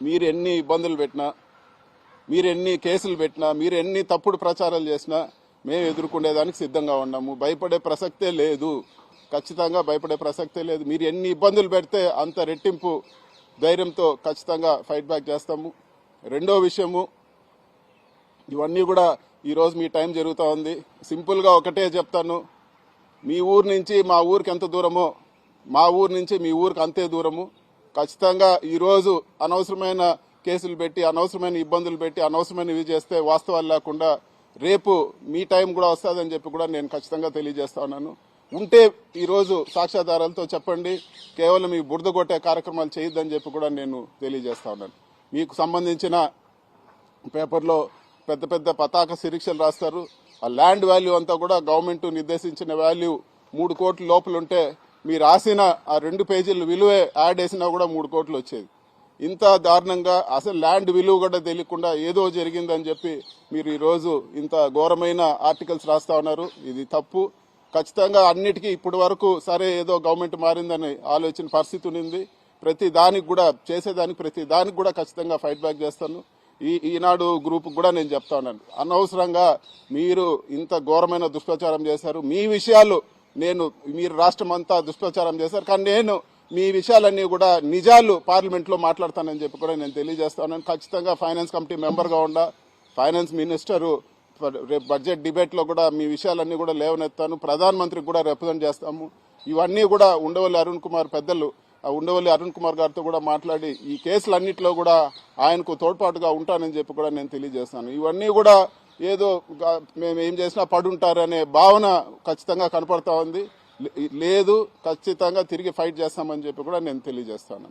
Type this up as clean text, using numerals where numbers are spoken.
మీరు ఎన్ని ఇబ్బందులు పెట్టినా, మీరు ఎన్ని కేసులు పెట్టినా, మీరు ఎన్ని తప్పుడు ప్రచారాలు చేసినా మేము ఎదుర్కొనేదానికి సిద్ధంగా ఉన్నాము. భయపడే ప్రసక్తే లేదు, ఖచ్చితంగా భయపడే ప్రసక్తే లేదు. మీరు ఎన్ని ఇబ్బందులు పెడితే అంత రెట్టింపు ధైర్యంతో ఖచ్చితంగా ఫైట్ బ్యాక్ చేస్తాము. రెండో విషయము, ఇవన్నీ కూడా ఈరోజు మీ టైం జరుగుతూ ఉంది. సింపుల్గా ఒకటే చెప్తాను, మీ ఊరు నుంచి మా ఊరికి ఎంత దూరమో మా ఊరు నుంచి మీ ఊరికి అంతే దూరము. ఖచ్చితంగా ఈరోజు అనవసరమైన కేసులు పెట్టి, అనవసరమైన ఇబ్బందులు పెట్టి, అనవసరమైన ఇవి చేస్తే వాస్తవాలు లేకుండా రేపు మీ టైం కూడా వస్తుందని చెప్పి కూడా నేను ఖచ్చితంగా తెలియజేస్తా ఉన్నాను. ఉంటే ఈరోజు సాక్ష్యాధారాలతో చెప్పండి, కేవలం ఈ బురద కొట్టే కార్యక్రమాలు చేయొద్దని చెప్పి కూడా నేను తెలియజేస్తా ఉన్నాను. మీకు సంబంధించిన పేపర్లో పెద్ద పెద్ద పతాక శీర్షికలు రాస్తారు. ఆ ల్యాండ్ వాల్యూ అంతా కూడా గవర్నమెంట్ నిర్దేశించిన వాల్యూ 3 కోట్ల లోపల ఉంటే మీరు రాసిన ఆ 2 పేజీల విలువే యాడ్ వేసినా కూడా 3 కోట్లు వచ్చేది. ఇంత దారుణంగా అసలు ల్యాండ్ విలువ కూడా తెలియకుండా ఏదో జరిగిందని చెప్పి మీరు ఈరోజు ఇంత ఘోరమైన ఆర్టికల్స్ రాస్తా ఉన్నారు. ఇది తప్పు. ఖచ్చితంగా అన్నిటికీ ఇప్పటి వరకు సరే ఏదో గవర్నమెంట్ మారిందని ఆలోచన పరిస్థితి ఉంది. ప్రతి దానికి కూడా చేసేదానికి ప్రతి దానికి కూడా ఖచ్చితంగా ఫైట్ బ్యాక్ చేస్తాను. ఈనాడు గ్రూప్ కూడా నేను చెప్తా ఉన్నాను, అనవసరంగా మీరు ఇంత ఘోరమైన దుష్ప్రచారం చేశారు. మీ విషయాలు మీరు రాష్ట్రం అంతా దుష్ప్రచారం చేశారు, కానీ నేను మీ విషయాలన్నీ కూడా నిజాలు పార్లమెంట్లో మాట్లాడతానని చెప్పి కూడా నేను తెలియజేస్తాను. ఖచ్చితంగా ఫైనాన్స్ కమిటీ మెంబర్గా ఉండా ఫైనాన్స్ మినిస్టరు రేపు బడ్జెట్ డిబేట్లో కూడా మీ విషయాలన్నీ కూడా లేవనెత్తాను. ప్రధానమంత్రికి కూడా రిప్రజెంట్ చేస్తాము. ఇవన్నీ కూడా ఉండవల్లి అరుణ్ కుమార్ పెద్దలు ఉండవల్లి అరుణ్ కుమార్ గారితో కూడా మాట్లాడి ఈ కేసులన్నింటిలో కూడా ఆయనకు తోడ్పాటుగా ఉంటానని చెప్పి కూడా నేను తెలియజేస్తాను. ఇవన్నీ కూడా ఏదో మేము ఏం చేసినా పడుంటారనే భావన ఖచ్చితంగా కనపడతా ఉంది. లేదు, ఖచ్చితంగా తిరిగి ఫైట్ చేస్తామని చెప్పి కూడా నేను తెలియజేస్తాను.